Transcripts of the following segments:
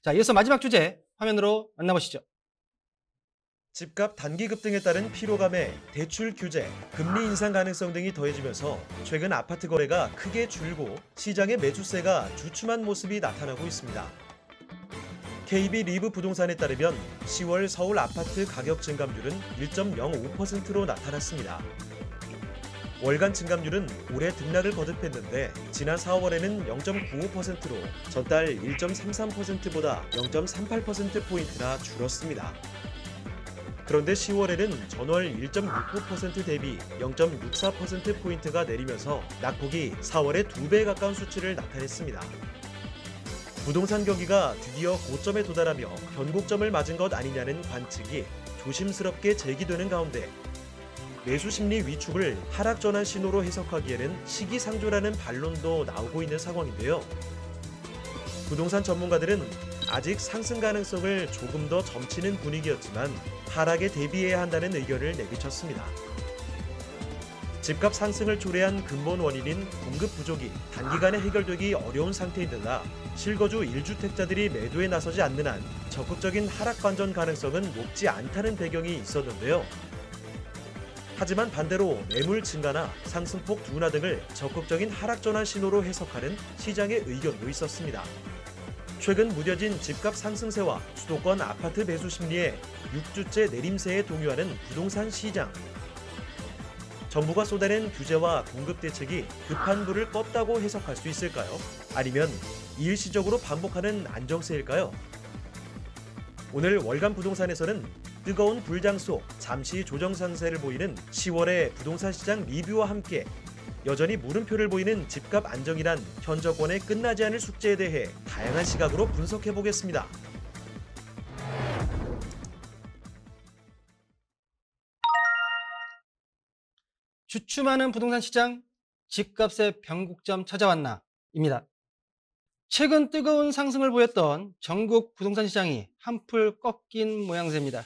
자, 이어서 마지막 주제 화면으로 만나보시죠. 집값 단기 급등에 따른 피로감에 대출 규제, 금리 인상 가능성 등이 더해지면서 최근 아파트 거래가 크게 줄고 시장의 매수세가 주춤한 모습이 나타나고 있습니다. KB 리브 부동산에 따르면 10월 서울 아파트 가격 증감률은 1.05%로 나타났습니다. 월간 증감률은 올해 등락을 거듭했는데 지난 4월에는 0.95%로 전달 1.33%보다 0.38%포인트나 줄었습니다. 그런데 10월에는 전월 1.69% 대비 0.64%포인트가 내리면서 낙폭이 4월의 2배 가까운 수치를 나타냈습니다. 부동산 경기가 드디어 고점에 도달하며 변곡점을 맞은 것 아니냐는 관측이 조심스럽게 제기되는 가운데 매수 심리 위축을 하락 전환 신호로 해석하기에는 시기상조라는 반론도 나오고 있는 상황인데요. 부동산 전문가들은 아직 상승 가능성을 조금 더 점치는 분위기였지만 하락에 대비해야 한다는 의견을 내비쳤습니다. 집값 상승을 초래한 근본 원인인 공급 부족이 단기간에 해결되기 어려운 상태인데다 실거주 1주택자들이 매도에 나서지 않는 한 적극적인 하락 반전 가능성은 높지 않다는 배경이 있었는데요. 하지만 반대로 매물 증가나 상승폭 둔화 등을 적극적인 하락 전환 신호로 해석하는 시장의 의견도 있었습니다. 최근 무뎌진 집값 상승세와 수도권 아파트 매수 심리에 6주째 내림세에 동요하는 부동산 시장. 정부가 쏟아낸 규제와 공급 대책이 급한 불을 껐다고 해석할 수 있을까요? 아니면 일시적으로 반복하는 안정세일까요? 오늘 월간 부동산에서는 뜨거운 불장 속 잠시 조정 상세를 보이는 10월의 부동산 시장 리뷰와 함께 여전히 물음표를 보이는 집값 안정이란 현 정권의 끝나지 않을 숙제에 대해 다양한 시각으로 분석해 보겠습니다. 주춤하는 부동산 시장, 집값의 변곡점 찾아왔나?입니다. 최근 뜨거운 상승을 보였던 전국 부동산 시장이 한풀 꺾인 모양새입니다.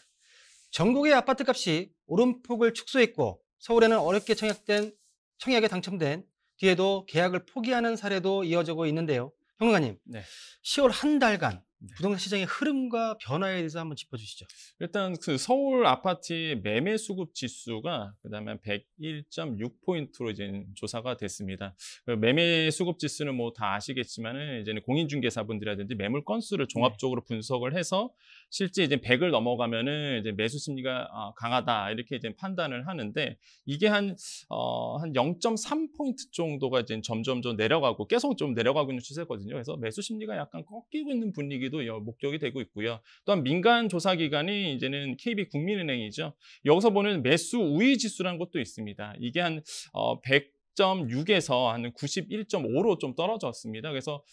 전국의 아파트 값이 오름폭을 축소했고 서울에는 어렵게 청약에 당첨된 뒤에도 계약을 포기하는 사례도 이어지고 있는데요. 평론가님, 네. 10월 한 달간 부동산 시장의 흐름과 변화에 대해서 한번 짚어주시죠. 일단 그 서울 아파트의 매매 수급 지수가 그다음에 101.6포인트로 이제 조사가 됐습니다. 그 매매 수급 지수는 뭐 다 아시겠지만은 이제는 공인중개사분들이라든지 매물 건수를 종합적으로 분석을 해서 실제 이제 100을 넘어가면은 이제 매수 심리가 강하다 이렇게 이제 판단을 하는데 이게 한 0.3포인트 정도가 이제 점점 내려가고 계속 좀 내려가고 있는 추세거든요. 그래서 매수 심리가 약간 꺾이고 있는 분위기도 목격이 되고 있고요. 또한 민간 조사 기관이 이제는 KB국민은행이죠. 여기서 보는 매수 우위 지수라는 것도 있습니다. 이게 한 100.6에서 한 91.5로 좀 떨어졌습니다. 그래서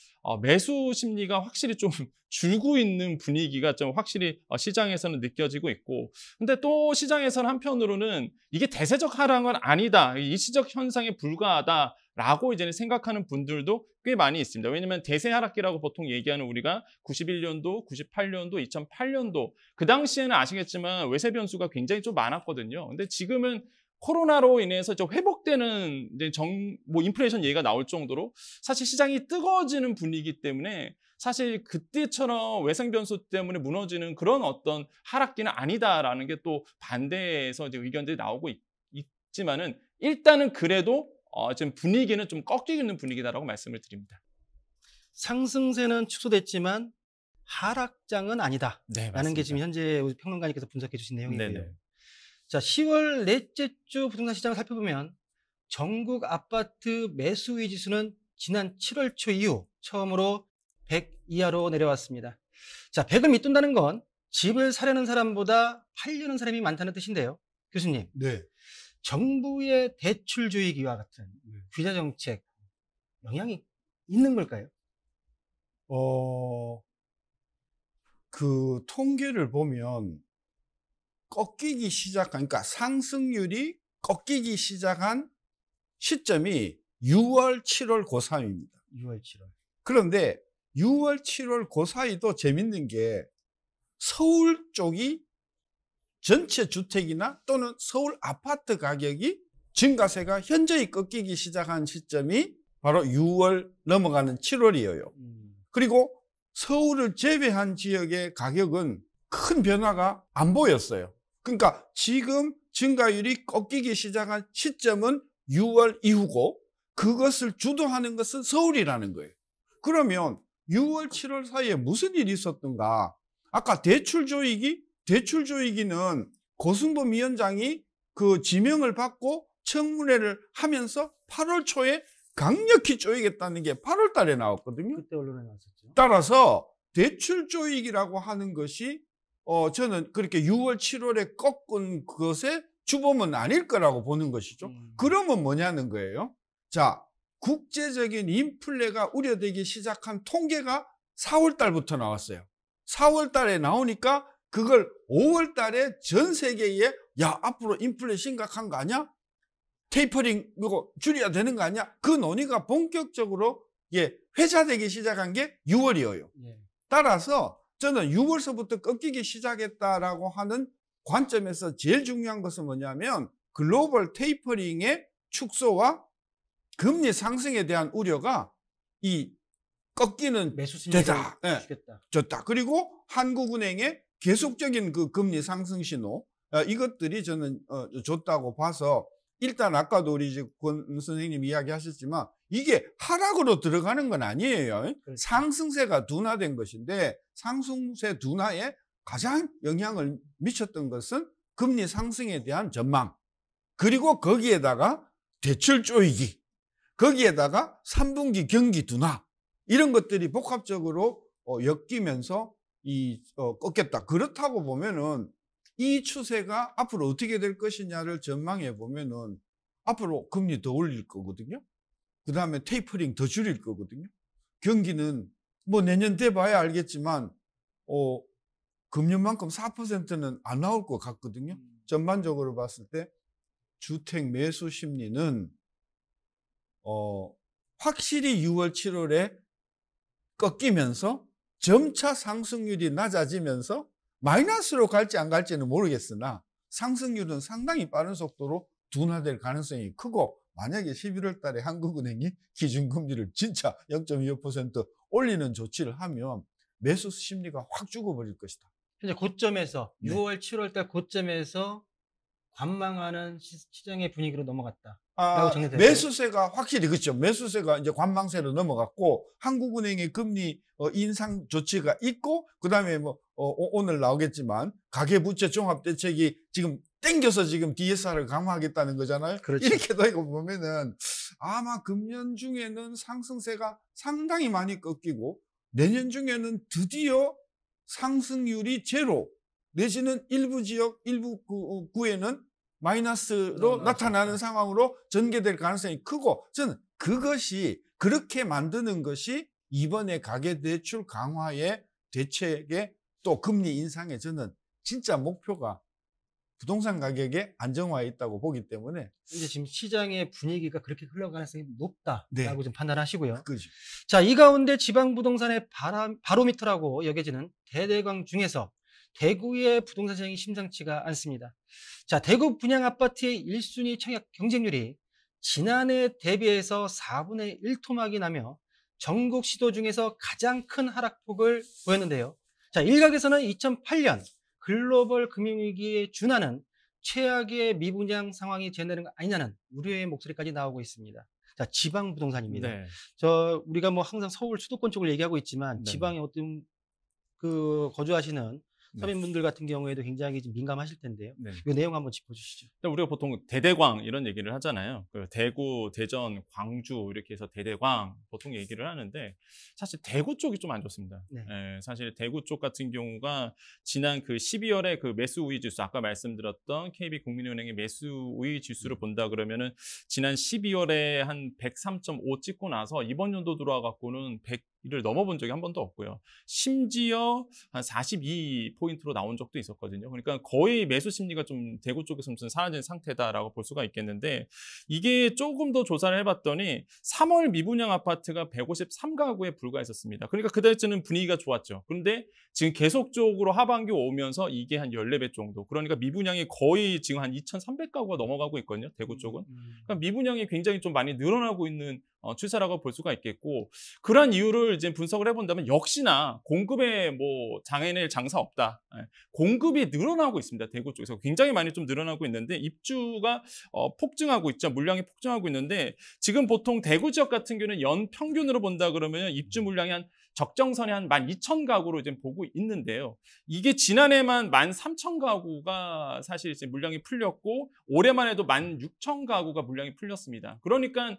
매수 심리가 확실히 좀 줄고 있는 분위기가 좀 확실히 시장에서는 느껴지고 있고, 근데 또 시장에서는 한편으로는 이게 대세적 하락은 아니다, 일시적 현상에 불과하다라고 이제는 생각하는 분들도 꽤 많이 있습니다. 왜냐하면 대세 하락기라고 보통 얘기하는 우리가 91년도, 98년도, 2008년도 그 당시에는 아시겠지만 외세 변수가 굉장히 좀 많았거든요. 근데 지금은 코로나로 인해서 좀 회복되는 이제 인플레이션 얘기가 나올 정도로 사실 시장이 뜨거워지는 분위기 때문에 사실 그때처럼 외생 변수 때문에 무너지는 그런 어떤 하락기는 아니다라는 게 또 반대에서 이제 의견들이 나오고 있지만은 일단은 그래도 지금 분위기는 좀 꺾이고 있는 분위기다라고 말씀을 드립니다. 상승세는 축소됐지만 하락장은 아니다. 네, 라는 게 맞습니다. 지금 현재 우리 평론가님께서 분석해 주신 내용이고요. 네네. 자, 10월 넷째 주 부동산 시장을 살펴보면 전국 아파트 매수위 지수는 지난 7월 초 이후 처음으로 100 이하로 내려왔습니다. 자, 100을 밑둔다는 건 집을 사려는 사람보다 팔려는 사람이 많다는 뜻인데요. 교수님, 네. 정부의 대출 조이기와 같은 규제 정책 영향이 있는 걸까요? 그 통계를 보면 꺾이기 시작한, 그러니까 상승률이 꺾이기 시작한 시점이 6월, 7월 그 사이입니다. 6월, 7월. 그런데 6월, 7월 그 사이도 재밌는 게 서울 쪽이 전체 주택이나 또는 서울 아파트 가격이 증가세가 현저히 꺾이기 시작한 시점이 바로 6월 넘어가는 7월이에요. 그리고 서울을 제외한 지역의 가격은 큰 변화가 안 보였어요. 그러니까 지금 증가율이 꺾이기 시작한 시점은 6월 이후고 그것을 주도하는 것은 서울이라는 거예요. 그러면 6월, 7월 사이에 무슨 일이 있었던가? 아까 대출 조이기는 고승범 위원장이 그 지명을 받고 청문회를 하면서 8월 초에 강력히 조이겠다는 게 8월 달에 나왔거든요. 그때 언론에 나왔었죠. 따라서 대출 조이기라고 하는 것이 저는 그렇게 6월, 7월에 꺾은 것의 주범은 아닐 거라고 보는 것이죠. 그러면 뭐냐는 거예요. 자, 국제적인 인플레가 우려되기 시작한 통계가 4월 달부터 나왔어요. 4월 달에 나오니까 그걸 5월 달에 전 세계에 야, 앞으로 인플레 심각한 거 아니야? 테이퍼링 이거 줄여야 되는 거 아니야? 그 논의가 본격적으로 회자되기 시작한 게 6월이에요. 따라서 저는 6월서부터 꺾이기 시작했다라고 하는 관점에서 제일 중요한 것은 뭐냐면 글로벌 테이퍼링의 축소와 금리 상승에 대한 우려가 이 꺾이는 매수 심리를 되다. 주겠다. 줬다. 그리고 한국은행의 계속적인 그 금리 상승 신호 이것들이 저는 줬다고 봐서 일단 아까도 우리 권 선생님 이야기하셨지만 이게 하락으로 들어가는 건 아니에요. 그렇죠. 상승세가 둔화된 것인데 상승세 둔화에 가장 영향을 미쳤던 것은 금리 상승에 대한 전망 그리고 거기에다가 대출 조이기 거기에다가 3분기 경기 둔화 이런 것들이 복합적으로 엮이면서 꺾였다. 그렇다고 보면은 이 추세가 앞으로 어떻게 될 것이냐를 전망해 보면은 앞으로 금리 더 올릴 거거든요. 그 다음에 테이퍼링 더 줄일 거거든요. 경기는 뭐 내년 돼봐야 알겠지만 금년만큼 4%는 안 나올 것 같거든요. 전반적으로 봤을 때 주택 매수 심리는 확실히 6월, 7월에 꺾이면서 점차 상승률이 낮아지면서 마이너스로 갈지 안 갈지는 모르겠으나 상승률은 상당히 빠른 속도로 둔화될 가능성이 크고 만약에 11월 달에 한국은행이 기준금리를 진짜 0.25% 올리는 조치를 하면 매수 심리가 확 죽어버릴 것이다. 현재 고점에서 네. 6월, 7월 달 고점에서 관망하는 시장의 분위기로 넘어갔다. 매수세가 확실히 그렇죠. 매수세가 이제 관망세로 넘어갔고 한국은행의 금리 인상 조치가 있고 그다음에 뭐 오늘 나오겠지만 가계부채 종합대책이 지금 땡겨서 지금 DSR을 강화하겠다는 거잖아요. 그렇죠. 이렇게 되고 보면은 아마 금년 중에는 상승세가 상당히 많이 꺾이고 내년 중에는 드디어 상승률이 제로 내지는 일부 지역 일부 구에는 마이너스로 나타나는 상황으로 전개될 가능성이 크고 저는 그것이 그렇게 만드는 것이 이번에 가계대출 강화의 대책에 또 금리 인상에 저는 진짜 목표가 부동산 가격의 안정화에 있다고 보기 때문에 이제 지금 시장의 분위기가 그렇게 흘러갈 가능성이 높다라고 네. 좀 판단하시고요. 그죠. 자, 이 가운데 지방 부동산의 바로미터라고 여겨지는 대대광 중에서 대구의 부동산 시장이 심상치가 않습니다. 자, 대구 분양 아파트의 1순위 청약 경쟁률이 지난해 대비해서 4분의 1 토막이 나며 전국 시도 중에서 가장 큰 하락폭을 보였는데요. 자, 일각에서는 2008년 글로벌 금융위기에 준하는 최악의 미분양 상황이 재현되는 거 아니냐는 우려의 목소리까지 나오고 있습니다. 자, 지방 부동산입니다. 네. 우리가 뭐 항상 서울 수도권 쪽을 얘기하고 있지만 네. 지방에 어떤 거주하시는 서민분들 같은 경우에도 굉장히 좀 민감하실 텐데요. 네. 이 내용 한번 짚어주시죠. 우리가 보통 대대광 이런 얘기를 하잖아요. 대구, 대전, 광주 이렇게 해서 대대광 보통 얘기를 하는데 사실 대구 쪽이 좀 안 좋습니다. 네. 사실 대구 쪽 같은 경우가 지난 그 12월에 그 매수 우위 지수 아까 말씀드렸던 KB국민은행의 매수 우위 지수를 본다 그러면은 지난 12월에 한 103.5 찍고 나서 이번 연도 들어와갖고는 100을 넘어본 적이 한 번도 없고요. 심지어 한 42포인트로 나온 적도 있었거든요. 그러니까 거의 매수 심리가 좀 대구 쪽에서 무슨 사라진 상태다라고 볼 수가 있겠는데 이게 조금 더 조사를 해봤더니 3월 미분양 아파트가 153가구에 불과했었습니다. 그러니까 그때쯤은 분위기가 좋았죠. 그런데 지금 계속적으로 하반기 오면서 이게 한 14배 정도. 그러니까 미분양이 거의 지금 한 2,300가구가 넘어가고 있거든요. 대구 쪽은. 그러니까 미분양이 굉장히 좀 많이 늘어나고 있는 추세라고 볼 수가 있겠고, 그러한 이유를 이제 분석을 해본다면 역시나 공급에 뭐 장애낼 장사 없다. 공급이 늘어나고 있습니다. 대구 쪽에서 굉장히 많이 좀 늘어나고 있는데 입주가 폭증하고 있죠. 물량이 폭증하고 있는데 지금 보통 대구 지역 같은 경우는 연 평균으로 본다 그러면 입주 물량이 한 적정선에 한 12,000가구로 이제 보고 있는데요. 이게 지난해만 13,000가구가 사실 이제 물량이 풀렸고 올해만 해도 16,000가구가 물량이 풀렸습니다. 그러니까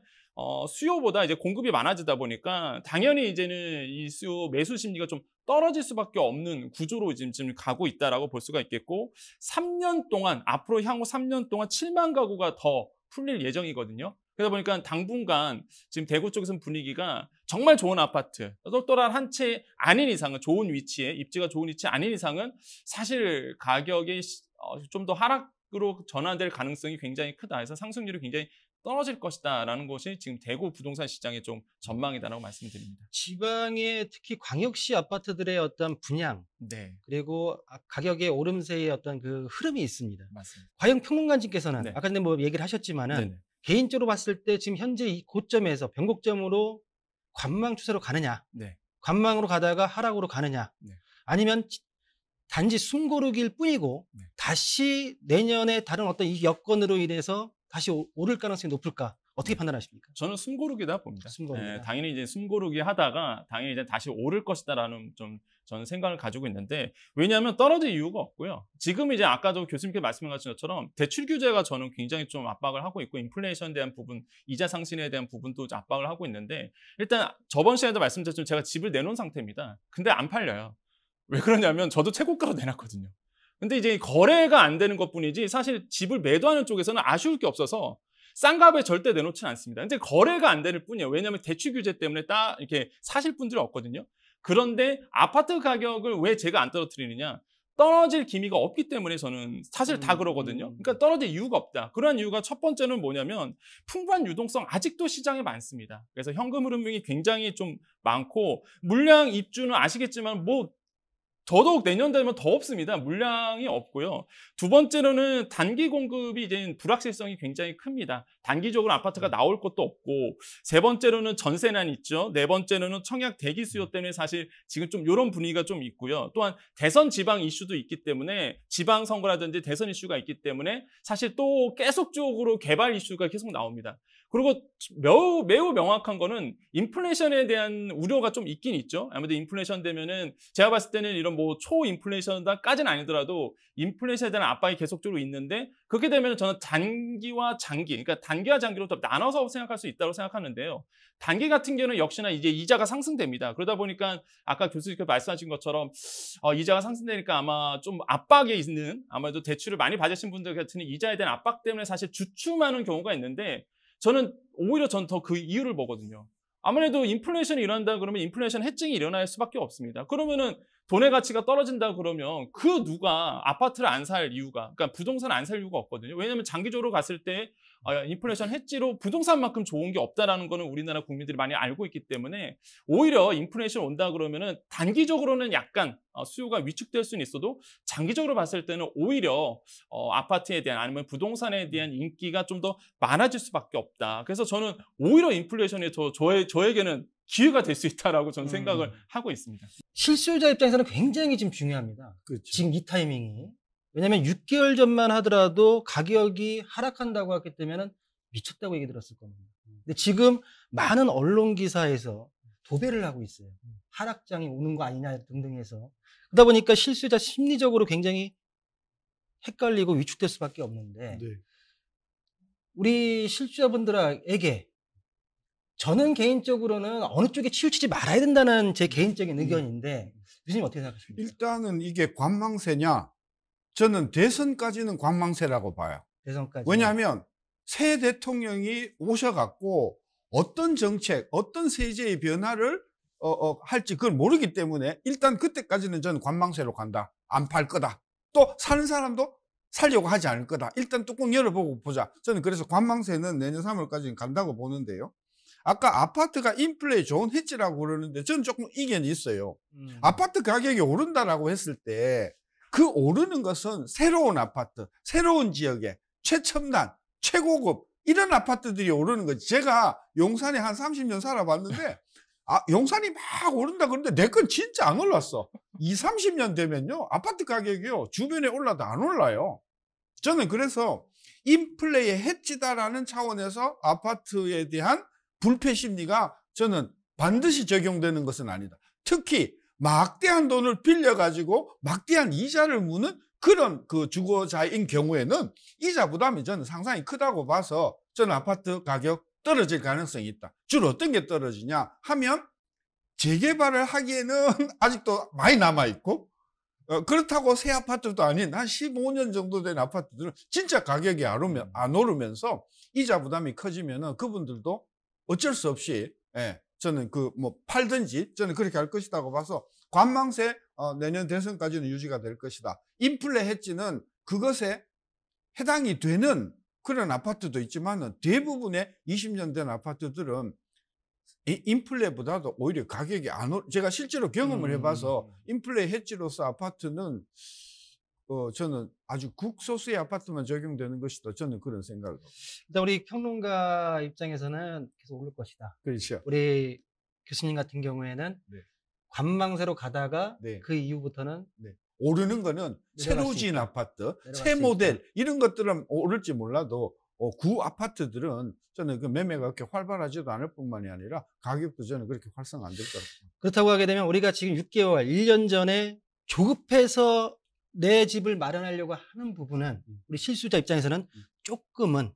수요보다 이제 공급이 많아지다 보니까 당연히 이제는 이 수요 매수 심리가 좀 떨어질 수밖에 없는 구조로 지금 가고 있다라고 볼 수가 있겠고 3년 동안 앞으로 향후 3년 동안 7만 가구가 더 풀릴 예정이거든요. 그러다 보니까 당분간 지금 대구 쪽에서는 분위기가 정말 좋은 아파트, 똘똘한 한 채 아닌 이상은 좋은 위치에 입지가 좋은 위치 아닌 이상은 사실 가격이 좀 더 하락으로 전환될 가능성이 굉장히 크다. 그래서 상승률이 굉장히 떨어질 것이다라는 것이 지금 대구 부동산 시장의 좀 전망이다라고 말씀드립니다. 지방의 특히 광역시 아파트들의 어떤 분양 네, 그리고 가격의 오름세의 어떤 그 흐름이 있습니다. 맞습니다. 과연 평론가님께서는 네. 아까 전에 뭐 얘기를 하셨지만은 네네. 개인적으로 봤을 때 지금 현재 이 고점에서 변곡점으로 관망 추세로 가느냐, 네. 관망으로 가다가 하락으로 가느냐, 네. 아니면 단지 숨고르기일 뿐이고 네. 다시 내년에 다른 어떤 이 여건으로 인해서 다시 오를 가능성이 높을까? 어떻게 판단하십니까? 저는 숨고르기다 봅니다. 숨고르기다. 당연히 이제 숨고르기 하다가 당연히 이제 다시 오를 것이다라는 좀 저는 생각을 가지고 있는데 왜냐하면 떨어질 이유가 없고요. 지금 이제 아까도 교수님께 말씀하신 것처럼 대출 규제가 저는 굉장히 좀 압박을 하고 있고 인플레이션에 대한 부분, 이자 상승에 대한 부분도 압박을 하고 있는데 일단 저번 시간에도 말씀드렸지만 제가 집을 내놓은 상태입니다. 근데 안 팔려요. 왜 그러냐면 저도 최고가로 내놨거든요. 근데 이제 거래가 안 되는 것뿐이지 사실 집을 매도하는 쪽에서는 아쉬울 게 없어서 싼 값에 절대 내놓지는 않습니다. 근데 거래가 안 되는 뿐이에요. 왜냐하면 대출 규제 때문에 딱 이렇게 사실 분들이 없거든요. 그런데 아파트 가격을 왜 제가 안 떨어뜨리느냐? 떨어질 기미가 없기 때문에 저는 사실 다 그러거든요. 그러니까 떨어질 이유가 없다. 그러한 이유가 첫 번째는 뭐냐면 풍부한 유동성 아직도 시장에 많습니다. 그래서 현금 흐름이 굉장히 좀 많고 물량 입주는 아시겠지만 뭐 더더욱 내년 되면 더 없습니다. 물량이 없고요. 두 번째로는 단기 공급이 이제 불확실성이 굉장히 큽니다. 단기적으로 아파트가 나올 것도 없고 세 번째로는 전세난 있죠. 네 번째로는 청약 대기 수요 때문에 사실 지금 좀 이런 분위기가 좀 있고요. 또한 대선 지방 이슈도 있기 때문에 지방 선거라든지 대선 이슈가 있기 때문에 사실 또 계속적으로 개발 이슈가 계속 나옵니다. 그리고 매우 명확한 거는 인플레이션에 대한 우려가 좀 있긴 있죠. 아무래도 인플레이션 되면은 제가 봤을 때는 이런 뭐 초인플레이션까지는 아니더라도 인플레이션에 대한 압박이 계속적으로 있는데 그렇게 되면 저는 단기와 장기, 그러니까 단기와 장기로 또 나눠서 생각할 수 있다고 생각하는데요. 단기 같은 경우는 역시나 이제 이자가 상승됩니다. 그러다 보니까 아까 교수님께서 말씀하신 것처럼 이자가 상승되니까 아마 좀 압박에 있는 아마도 대출을 많이 받으신 분들 같은 이자에 대한 압박 때문에 사실 주춤하는 경우가 있는데 저는 오히려 전 더 그 이유를 보거든요. 아무래도 인플레이션이 일어난다 그러면 인플레이션 해증이 일어날 수밖에 없습니다. 그러면은 돈의 가치가 떨어진다 그러면 그 누가 아파트를 안 살 이유가, 그러니까 부동산 안 살 이유가 없거든요. 왜냐하면 장기적으로 갔을 때 인플레이션 해지로 부동산만큼 좋은 게 없다라는 거는 우리나라 국민들이 많이 알고 있기 때문에 오히려 인플레이션 온다 그러면은 단기적으로는 약간 수요가 위축될 수는 있어도 장기적으로 봤을 때는 오히려 아파트에 대한 아니면 부동산에 대한 인기가 좀 더 많아질 수밖에 없다. 그래서 저는 오히려 인플레이션이 저에게는 기회가 될 수 있다라고 저는 생각을 하고 있습니다. 실수요자 입장에서는 굉장히 지금 중요합니다. 그렇죠. 지금 이 타이밍이. 왜냐하면 6개월 전만 하더라도 가격이 하락한다고 했기 때문에 미쳤다고 얘기 들었을 겁니다. 근데 지금 많은 언론 기사에서 도배를 하고 있어요. 하락장이 오는 거 아니냐 등등 해서. 그러다 보니까 실수요자 심리적으로 굉장히 헷갈리고 위축될 수밖에 없는데 네. 우리 실수요자분들에게 저는 개인적으로는 어느 쪽에 치우치지 말아야 된다는 제 개인적인 의견인데 교수님 어떻게 생각하십니까? 일단은 이게 관망세냐? 저는 대선까지는 관망세라고 봐요. 대선까지. 왜냐하면 새 대통령이 오셔갖고 어떤 정책, 어떤 세제의 변화를 할지 그걸 모르기 때문에 일단 그때까지는 저는 관망세로 간다. 안 팔 거다. 또 사는 사람도 살려고 하지 않을 거다. 일단 뚜껑 열어보고 보자. 저는 그래서 관망세는 내년 3월까지는 간다고 보는데요. 아까 아파트가 인플레에 좋은 해지라고 그러는데 저는 조금 이견이 있어요. 아파트 가격이 오른다라고 했을 때 그 오르는 것은 새로운 아파트, 새로운 지역에 최첨단, 최고급 이런 아파트들이 오르는 거지. 제가 용산에 한 30년 살아봤는데 용산이 막 오른다 그러는데 내 건 진짜 안 올랐어. 30년 되면요 아파트 가격이요 주변에 올라도 안 올라요. 저는 그래서 인플레의 해지다라는 차원에서 아파트에 대한 불패 심리가 저는 반드시 적용되는 것은 아니다. 특히 막대한 돈을 빌려가지고 막대한 이자를 무는 그런 그 주거자인 경우에는 이자 부담이 저는 상당히 크다고 봐서 저는 아파트 가격 떨어질 가능성이 있다. 주로 어떤 게 떨어지냐 하면 재개발을 하기에는 아직도 많이 남아있고 그렇다고 새 아파트도 아닌 한 15년 정도 된 아파트들은 진짜 가격이 안 오르면서 이자 부담이 커지면은 그분들도 어쩔 수 없이 저는 팔든지 저는 그렇게 할 것이라고 봐서 관망세 내년 대선까지는 유지가 될 것이다. 인플레 해지는 그것에 해당이 되는 그런 아파트도 있지만은 대부분의 20년 된 아파트들은 인플레보다도 오히려 가격이 제가 실제로 경험을 해봐서 인플레 해지로서 아파트는 저는 아주 극소수의 아파트만 적용되는 것이다. 저는 그런 생각을 합니다. 일단 우리 평론가 입장에서는 계속 오를 것이다. 그렇죠. 우리 교수님 같은 경우에는 네. 관망세로 가다가 네. 그 이후부터는 오르는 거는 새로 지은 아파트, 새 모델 이런 것들은 오를지 몰라도 구 아파트들은 저는 그 매매가 그렇게 활발하지도 않을 뿐만이 아니라 가격도 저는 그렇게 활성 안 될 거라고. 그렇다고 하게 되면 우리가 지금 6개월, 1년 전에 조급해서 내 집을 마련하려고 하는 부분은 우리 실수자 입장에서는 조금은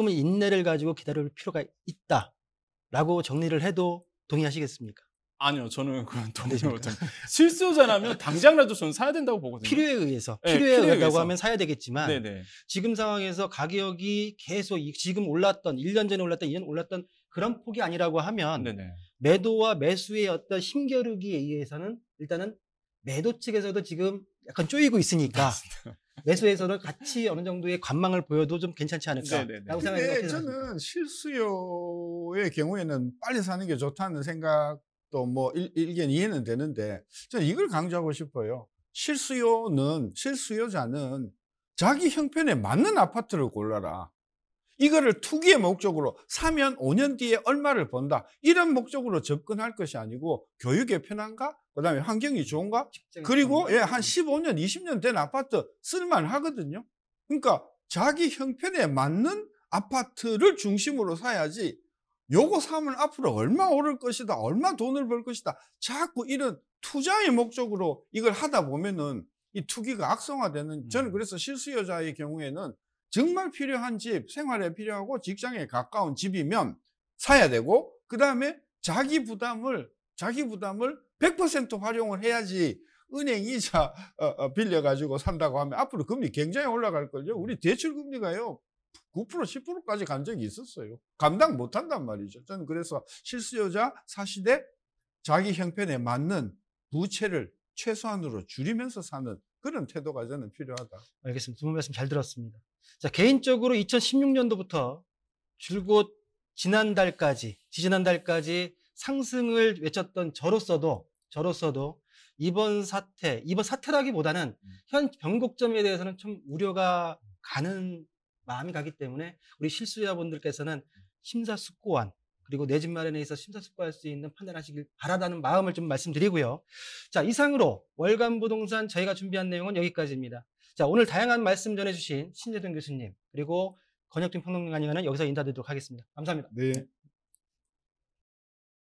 인내를 가지고 기다릴 필요가 있다라고 정리를 해도 동의하시겠습니까? 아니요, 저는 그건 동의 못합니다. 실수요자라면 당장이라도 저는 사야 된다고 보거든요. 필요에 의해서 네, 필요에 의하다고 의해서. 하면 사야 되겠지만 네네. 지금 상황에서 가격이 계속 지금 올랐던 1년 전에 올랐던 2년 올랐던 그런 폭이 아니라고 하면 네네. 매도와 매수의 어떤 힘겨루기에 의해서는 일단은 매도 측에서도 지금 약간 쪼이고 있으니까 매수에서는 같이 어느 정도의 관망을 보여도 좀 괜찮지 않을까라고 생각해요. 근데 저는 실수요의 경우에는 빨리 사는 게 좋다는 생각도 일견 이해는 되는데 저는 이걸 강조하고 싶어요. 실수요자는 자기 형편에 맞는 아파트를 골라라. 이거를 투기의 목적으로 사면 5년 뒤에 얼마를 번다. 이런 목적으로 접근할 것이 아니고 교육의 편한가? 그다음에 환경이 좋은가? 그리고 한 15년, 20년 된 아파트 쓸만하거든요. 그러니까 자기 형편에 맞는 아파트를 중심으로 사야지 요거 사면 앞으로 얼마 오를 것이다. 얼마 돈을 벌 것이다. 자꾸 이런 투자의 목적으로 이걸 하다 보면은 이 투기가 악성화되는 저는 그래서 실수요자의 경우에는 정말 필요한 집, 생활에 필요하고 직장에 가까운 집이면 사야 되고 그다음에 자기 부담을 100% 활용을 해야지 은행 이자 빌려가지고 산다고 하면 앞으로 금리 굉장히 올라갈걸요. 우리 대출 금리가요 9% 10%까지 간 적이 있었어요. 감당 못한단 말이죠. 저는 그래서 실수요자 사시되 자기 형편에 맞는 부채를 최소한으로 줄이면서 사는 그런 태도가 저는 필요하다. 알겠습니다. 두 분 말씀 잘 들었습니다. 자, 개인적으로 2016년도부터 줄곧 지지난달까지 상승을 외쳤던 저로서도 이번 사태라기보다는 현 변곡점에 대해서는 좀 우려가 가는 마음이 가기 때문에 우리 실수요자분들께서는 심사숙고한 그리고 내 집 마련에 있어서 심사숙고할 수 있는 판단하시길 바라다는 마음을 좀 말씀드리고요. 자, 이상으로 월간 부동산 저희가 준비한 내용은 여기까지입니다. 자, 오늘 다양한 말씀 전해주신 신재동 교수님 그리고 권혁준 평론가님과는 여기서 인사드리도록 하겠습니다. 감사합니다. 네.